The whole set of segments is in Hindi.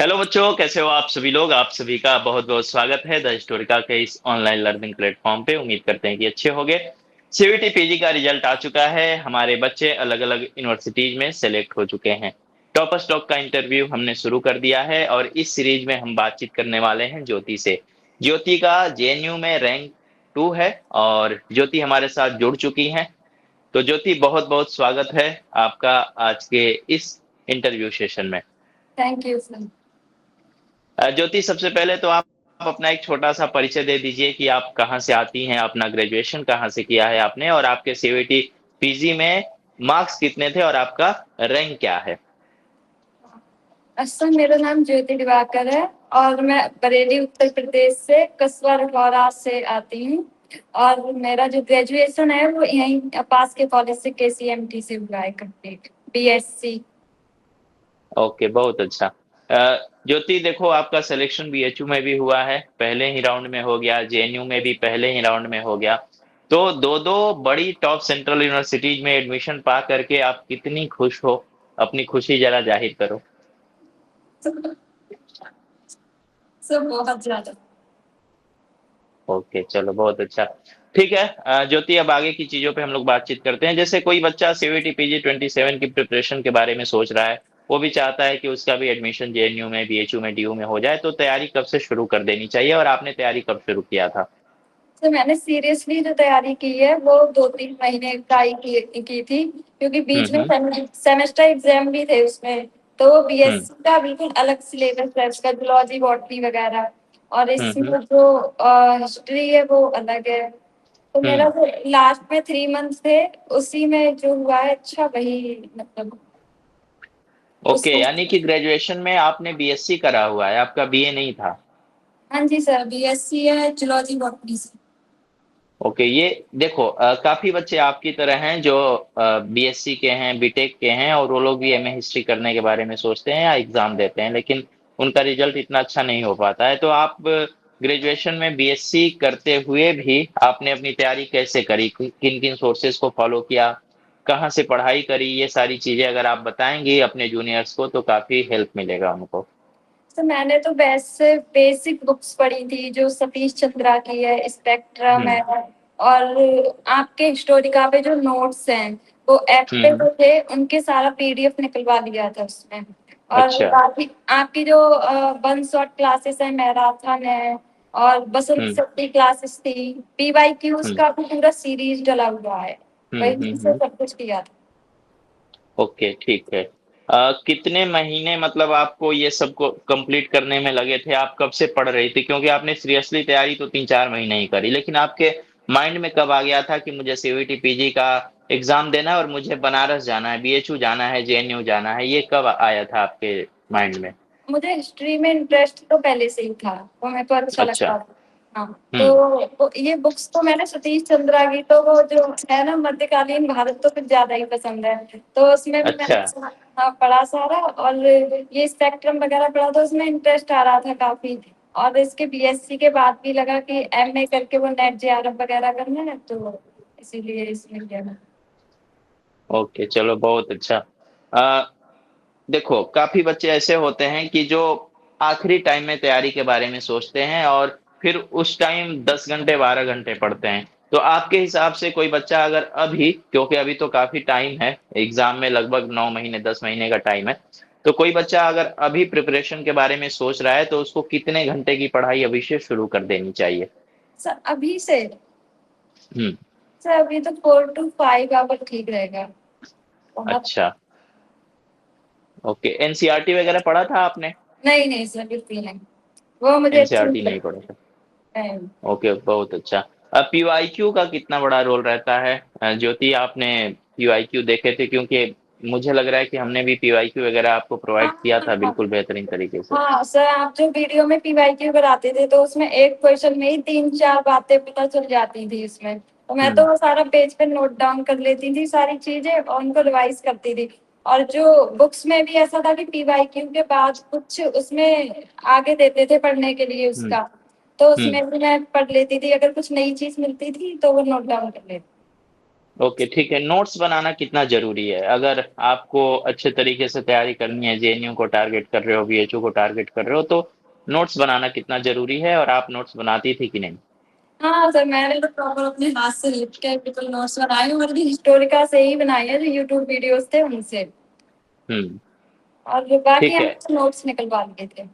हेलो बच्चों, कैसे हो आप सभी लोग। आप सभी का बहुत बहुत स्वागत है द हिस्टोरिका के इस ऑनलाइन लर्निंग प्लेटफॉर्म पे। उम्मीद करते हैं कि अच्छे होंगे। सीवीटी पीजी का रिजल्ट आ चुका है। हमारे बच्चे अलग अलग यूनिवर्सिटीज में सेलेक्ट हो चुके हैं। टॉपर स्टॉक का इंटरव्यू हमने शुरू कर दिया है और इस सीरीज में हम बातचीत करने वाले हैं ज्योति से। ज्योति का जेएनयू में रैंक 2 है और ज्योति हमारे साथ जुड़ चुकी हैं। तो ज्योति, बहुत बहुत स्वागत है आपका आज के इस इंटरव्यू सेशन में। Thank you sir. ज्योति, सबसे पहले तो आप अपना एक छोटा सा परिचय दे दीजिए कि आप कहाँ से आती हैं, अपना ग्रेजुएशन कहाँ से किया है आपने, और आपके सीवीटी पीजी में मार्क्स कितने थे और आपका रैंक क्या है। सर, मेरा नाम ज्योति दिवाकर है और मैं बरेली उत्तर प्रदेश से कस्बा रखौरा से आती हूँ। और मेरा जो ग्रेजुएशन है वो यहीं पास के कॉलेज से केसीएमटी से हुआ है कंप्लीट, बीएससी। ओके, बहुत अच्छा। ज्योति देखो, आपका सिलेक्शन बीएचयू में भी हुआ है, पहले ही राउंड में हो गया, जेएनयू में भी पहले ही राउंड में हो गया। तो दो दो बड़ी टॉप सेंट्रल यूनिवर्सिटीज में एडमिशन पा करके आप कितनी खुश हो, अपनी खुशी जरा जाहिर करो। सब बहुत ज्यादा। ओके, चलो बहुत अच्छा। ठीक है ज्योति, अब आगे की चीजों पे हम लोग बातचीत करते हैं। जैसे कोई बच्चा सीवीटी पीजी 27 की प्रिपरेशन के बारे में सोच रहा है, वो भी चाहता है कि उसका भी एडमिशन जेएनयू में, बीएचयू में, डीयू में हो जाए, तो तैयारी कब से शुरू कर देनी चाहिए और आपने तैयारी कब शुरू किया था। तो मैंने सीरियसली जो तैयारी की है वो 2-3 महीने ट्राई की थी, क्योंकि बीच में हम्म। सेमेस्टर एग्जाम भी थे उसमें। तो वो हम्म। बीएससी का बिल्कुल अलग सिलेबस है उसका, जूलॉजी बॉटनी वगैरह। और हम्म। इसमें जो हिस्ट्री है वो अलग है। तो मेरा हम्म। जो लास्ट में 3 मंथ्स थे, उसी में जो हुआ है अच्छा वही, मतलब ओके, उसको। यानी कि ग्रेजुएशन में आपने बीएससी करा हुआ है, आपका बीए नहीं था। हाँ जी सर, बीएससी है जूलॉजी बॉटनी से। ओके, ये देखो काफी बच्चे आपकी तरह हैं जो बीएससी के हैं, बीटेक के हैं, और वो लोग भी एमए हिस्ट्री करने के बारे में सोचते हैं या एग्जाम देते हैं, लेकिन उनका रिजल्ट इतना अच्छा नहीं हो पाता है। तो आप ग्रेजुएशन में बीएससी करते हुए भी आपने अपनी तैयारी कैसे करी, किन किन सोर्सेज को फॉलो किया, कहाँ से पढ़ाई करी, ये सारी चीजें अगर आप बताएंगे अपने जूनियर्स को तो काफी हेल्प मिलेगा उनको। तो मैंने तो वैसे बेसिक बुक्स पढ़ी थी, जो सतीश चंद्रा की है, स्पेक्ट्रम हम्म। है। और आपके हिस्टोरिका पे जो नोट्स हैं वो ऐप पे हम्म। जो थे उनके सारा पीडीएफ निकलवा लिया था उसमें। और अच्छा। बाकी आपकी जो वन शॉट क्लासेस है, मैराथन है, और बसंत हम्म। सप्ती क्लासेस थी, पीवाईक्यूज हम्म। का भी पूरा सीरीज डला हुआ है। वही से हम्म। सब कुछ किया था। ओके, ठीक है। कितने महीने मतलब आपको ये सब को कंप्लीट करने में लगे थे, आप कब से पढ़ रही थी, क्योंकि आपने सीरियसली तैयारी तो 3-4 महीने ही करी, लेकिन आपके माइंड में कब आ गया था कि मुझे सीवीटी पीजी का एग्जाम देना है और मुझे बनारस जाना है, बीएचयू जाना है, जेएनयू जाना है, ये कब आया था आपके माइंड में। मुझे हिस्ट्री में इंटरेस्ट तो पहले से ही था, वो मेरे को अच्छा अच्छा। लगता था। हाँ, तो हम्म। ये बुक्स तो मैंने सतीश चंद्रा की, तो वो जो है ना मध्यकालीन भारत, तो कुछ ज्यादा ही पसंद है। तो उसमें भी मैंने अच्छा। हाँ पढ़ा सारा। और ये स्पेक्ट्रम वगैरह पढ़ा, तो उसमें इंटरेस्ट आ रहा था काफी। और इसके बीएससी के बाद भी लगा कि एमए करके वो नेट जेआरएफ वगैरह करना है, तो इसीलिए इसमें किया मैंने। ओके, चलो बहुत अच्छा। देखो, काफी बच्चे ऐसे होते हैं कि जो आखिरी टाइम में तैयारी के बारे में सोचते हैं और फिर उस टाइम 10 घंटे 12 घंटे पढ़ते हैं। तो आपके हिसाब से कोई बच्चा अगर अभी, क्योंकि अभी तो काफी टाइम है, एग्जाम में लगभग 9 महीने 10 महीने का टाइम है, तो कोई बच्चा अगर अभी प्रिपरेशन के बारे में सोच रहा है तो उसको कितने घंटे की पढ़ाई अभी से शुरू कर देनी चाहिए। सर अभी से? हम्म। सर अभी तो 4 to 5 आवर ठीक रहेगा। बहुत। अच्छा। ओके, एनसीईआरटी वगैरह पढ़ा था आपने। नहीं नहीं सर, बिल्कुल नहीं। वो मुझे अच्छी एनसीईआरटी नहीं नहीं पढ़ा था। लगती। ओके, बहुत अच्छा। अब पीवाईक्यू का कितना बड़ा रोल रहता है। ज्योति, आपने पीवाईक्यू देखे थे, क्योंकि मुझे लग रहा है कि हमने भी पीवाईक्यू वगैरह आपको प्रोवाइड किया था हाँ बिल्कुल बेहतरीन तरीके से। हाँ सर, आप जो वीडियो में पीवाईक्यू कराते थे, तो उसमें एक क्वेश्चन में ही 3-4 बातें पता चल जाती थी उसमें। तो मैं तो हम्म। वो सारा पेज पे नोट डाउन कर लेती थी सारी चीजें, और उनको रिवाइज करती थी। और जो बुक्स में भी ऐसा था कि पीवाईक्यू के बाद कुछ उसमें आगे देते थे पढ़ने के लिए हम्म। उसका। तो हम्म। उसमें भी मैं पढ़ लेती थी, अगर कुछ नई चीज मिलती थी तो वो नोट डाउन कर लेती। ओके, ठीक है। नोट्स बनाना कितना ज़रूरी है? अगर आपको अच्छे तरीके से तैयारी करनी है, जेएनयू को टारगेट कर रहे हो, बीएचयू को टारगेट कर रहे हो, तो नोट्स बनाना कितना ज़रूरी है और आप नोट्स बनाती थी कि नहीं? हाँ सर, मैंने तो प्रॉपर अपने हाथ से लिख के बिल्कुल नोट्स बनाए और भी हिस्टोरिका से ही बनाए हैं, जो यूट्यूब वीडियोस थे उनसे। हुँ, और जो बाकी ठीक हम है। नोट्स निकलवा लिए थे।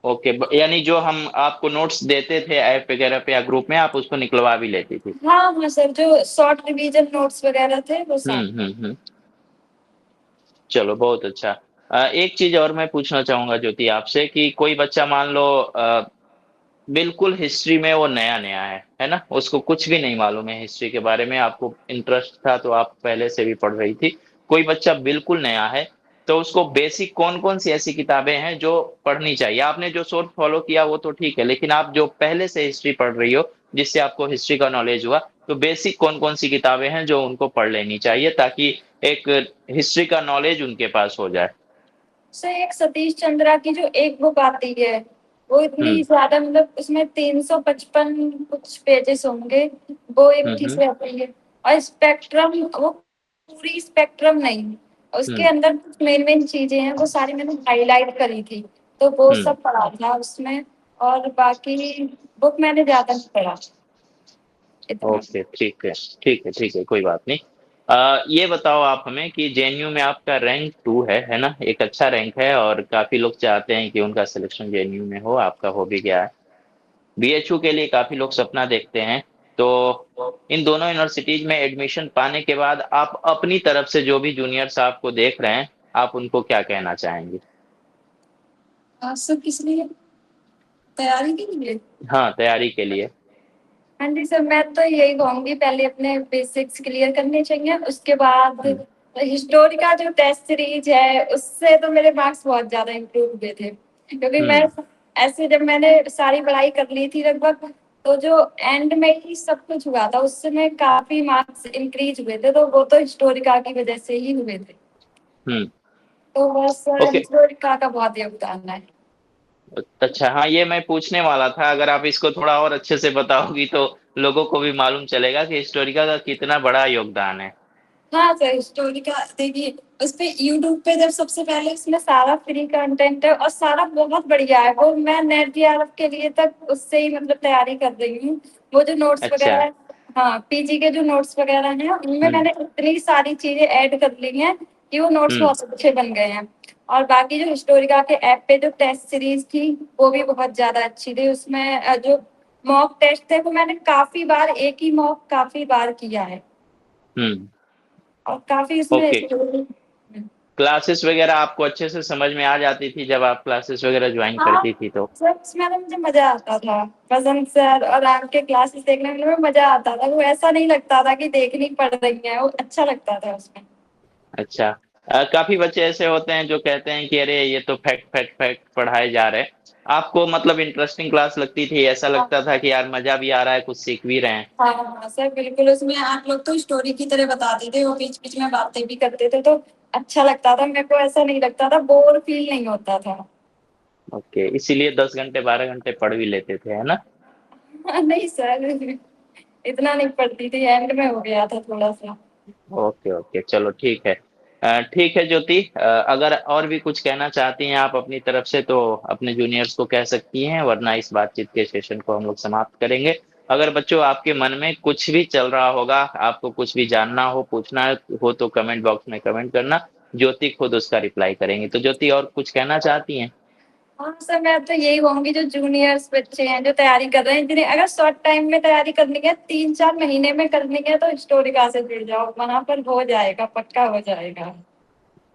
ओके, यानी जो हम आपको नोट्स देते थे ऐप वगैरह पे या ग्रुप में, आप उसको निकलवा भी लेती थी? हाँ हाँ सर, जो शॉर्ट रिवीजन नोट्स वगैरह थे वो हुँ, सारे। हुँ, हुँ। चलो, बहुत अच्छा। एक चीज़ और मैं पूछना चाहूँगा ज्योति आपसे कि कोई बच्चा मान लो बिल्कुल हिस्ट्री में वो नया-नया है ना? उसको कुछ भी नहीं मालूम है हिस्ट्री के बारे में, आपको इंटरेस्ट था तो आप पहले से भी पढ़ रही थी। कोई बच्चा बिल्कुल नया है, तो उसको बेसिक कौन-कौन सी ऐसी किताबें हैं जो पढ़नी चाहिए? आपने जो सोर्स फ़ॉलो किया वो तो ठीक है, लेकिन आप जो पहले से हिस्ट्री पढ़ रही हो, जिससे आपको हिस्ट्री का नॉलेज हुआ, तो बेसिक कौन-कौन सी किताबें हैं जो उनको पढ़ लेनी चाहिए ताकि एक हिस्ट्री का नॉलेज उनके पास हो जाए? सर, एक सतीश चंद्रा की जो एक बुक आती है, वो इतनी हुँ, ज्यादा, मतलब उसमें 355 कुछ पेजेस होंगे, वो एक हुँ, ठीक हुँ, से आती है। और स्पेक्ट्रम, वो पूरी स्पेक्ट्रम नहीं, उसके हुँ, अंदर कुछ मेन मेन चीजें हैं, वो सारी मैंने हाईलाइट करी थी, तो वो हुँ। सब पढ़ा था उसमें। और बाकी बुक मैंने ज्यादा नहीं पढ़ा इतना। ओके, ठीक है, कोई बात नहीं। ये बताओ आप हमें कि जेएनयू में आपका रैंक 2 है ना? एक अच्छा रैंक है और काफ़ी लोग चाहते हैं कि उनका सिलेक्शन जेएनयू में हो, आपका हो भी गया है। बीएचयू के लिए काफ़ी लोग सपना देखते हैं, तो इन दोनों यूनिवर्सिटीज़ में एडमिशन पाने के बाद आप अपनी तरफ से जो भी जूनियर्स आपको देख रहे हैं, आप उनको क्या कहना चाहेंगे? सब किस लिए? तैयारी के लिए? हाँ, तैयारी के लिए। हाँ जी सर, मैं तो यही कहूँगी, पहले अपने बेसिक्स क्लियर करने चाहिए, उसके बाद हुँ, हिस्टोरी का जो टेस्ट सीरीज है उससे तो मेरे मार्क्स बहुत ज्यादा इम्प्रूव हुए थे, क्योंकि मैं हुँ, ऐसे जब मैंने सारी पढ़ाई कर ली थी लगभग, तो जो एंड में ही सब कुछ हुआ था उससे मैं काफी मार्क्स इंक्रीज हुए थे, तो वो तो हिस्टोरिका की वजह से ही हुए थे। हुँ। तो बस ओके। हिस्टोरिका का बहुत योगदान है। अच्छा, हाँ, ये मैं पूछने वाला था, अगर आप इसको थोड़ा और अच्छे से बताओगी तो लोगों को भी मालूम चलेगा कि हिस्टोरिका का कितना बड़ा योगदान है। हाँ सर, स्टोरी का देखिए, उस पे यूट्यूब पे जब सबसे पहले इसमें सारा फ्री कंटेंट है और सारा बहुत बढ़िया है, वो मैं नेट जीआरएफ के लिए तक उससे ही मतलब तैयारी कर रही हूँ। वो जो नोट्स अच्छा। वगैरह, हाँ पीजी के जो नोट्स वगैरह हैं उनमें हुँ, मैंने इतनी सारी चीजें ऐड कर ली हैं कि वो नोट्स हुँ, बहुत अच्छे बन गए हैं। और बाकी जो हिस्टोरिका के ऐप पे जो टेस्ट सीरीज थी वो भी बहुत ज्यादा अच्छी थी, उसमें जो मॉक टेस्ट थे वो मैंने काफी बार, एक ही मॉक काफी बार किया है, हुँ। और काफी उसमें ओके, क्लासेस वगैरह आपको अच्छे से समझ में आ जाती थी जब आप क्लासेस वगैरह जॉइन हाँ करती थी तो? सर, उसमें ना मुझे मजा आता था, वसंत सर और आपके क्लासेस देखने में मजा आता था, वो ऐसा नहीं लगता था कि देखनी पड़ रही है, वो अच्छा लगता था उसमें। अच्छा। काफ़ी बच्चे ऐसे होते हैं जो कहते हैं कि अरे ये तो फैक्ट, फैक्ट, फैक्ट पढ़ाए जा रहे हैं। आपको मतलब इंटरेस्टिंग क्लास लगती थी, ऐसा हाँ लगता था कि यार मज़ा भी आ रहा है, कुछ सीख भी रहे हैं? हाँ हाँ सर, बिल्कुल, उसमें आप लोग तो स्टोरी की तरह बताते थे, वो बीच बीच में बातें भी करते थे, तो अच्छा लगता था मेरे को, ऐसा नहीं लगता था, बोर फील नहीं होता था। ओके, इसीलिए 10 घंटे, 12 घंटे पढ़ भी लेते थे, है ना? नहीं सर, इतना नहीं पढ़ती थी, एंड में हो गया था थोड़ा सा। ओके, ओके, चलो ठीक है। ठीक है ज्योति, अगर और भी कुछ कहना चाहती हैं आप अपनी तरफ से तो अपने जूनियर्स को कह सकती हैं, वरना इस बातचीत के सेशन को हम लोग समाप्त करेंगे। अगर बच्चों आपके मन में कुछ भी चल रहा होगा, आपको कुछ भी जानना हो, पूछना हो तो कमेंट बॉक्स में कमेंट करना, ज्योति खुद उसका रिप्लाई करेंगी। तो ज्योति और कुछ कहना चाहती हैं? हाँ सर, मैं तो यही कहूंगी, जो जूनियर्स बच्चे हैं जो तैयारी कर रहे हैं, जिन्हें अगर शॉर्ट टाइम में तैयारी करनी है, 3-4 महीने में करनी है, तो हिस्टोरिका से जुड़ जाओ, वहां पर हो जाएगा, पक्का हो जाएगा।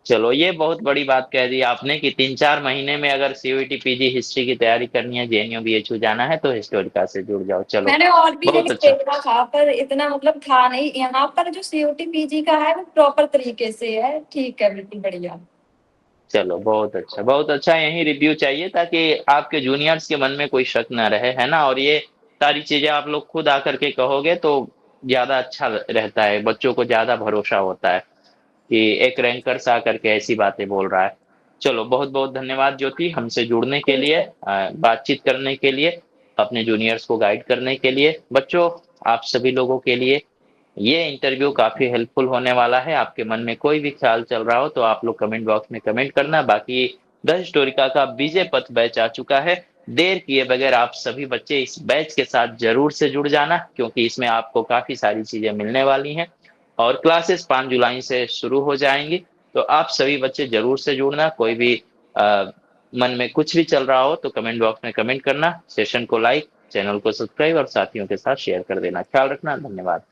चलो, ये बहुत बड़ी बात कह दी आपने कि 3-4 महीने में अगर सीयूईटी पीजी हिस्ट्री की तैयारी करनी है, जेएनयू बीएचयू जाना है तो हिस्टोरिका से जुड़ जाओ। चलो, मैंने और भी बहुत जगह अच्छा। देखा था, पर इतना मतलब था नहीं, यहाँ पर जो सीयूटी पीजी का है वो प्रॉपर तरीके से है, ठीक है, बिल्कुल बढ़िया। चलो, बहुत अच्छा, यही रिव्यू चाहिए ताकि आपके जूनियर्स के मन में कोई शक ना रहे, है ना? और ये सारी चीजें आप लोग खुद आकर के कहोगे तो ज्यादा अच्छा रहता है, बच्चों को ज्यादा भरोसा होता है कि एक रैंकर्स आकर के ऐसी बातें बोल रहा है। चलो, बहुत बहुत धन्यवाद ज्योति, हमसे जुड़ने के ठीक लिए, है। बातचीत करने के लिए, अपने जूनियर्स को गाइड करने के लिए। बच्चों, आप सभी लोगों के लिए ये इंटरव्यू काफी हेल्पफुल होने वाला है। आपके मन में कोई भी ख्याल चल रहा हो तो आप लोग कमेंट बॉक्स में कमेंट करना। बाकी द हिस्टोरिका का विजय पथ बैच आ चुका है। देर किए बगैर आप सभी बच्चे इस बैच के साथ जरूर से जुड़ जाना, क्योंकि इसमें आपको काफी सारी चीजें मिलने वाली हैं और क्लासेस 5 जुलाई से शुरू हो जाएंगी। तो आप सभी बच्चे जरूर से जुड़ना। कोई भी मन में कुछ भी चल रहा हो तो कमेंट बॉक्स में कमेंट करना, सेशन को लाइक, चैनल को सब्सक्राइब और साथियों के साथ शेयर कर देना। ख्याल रखना, धन्यवाद।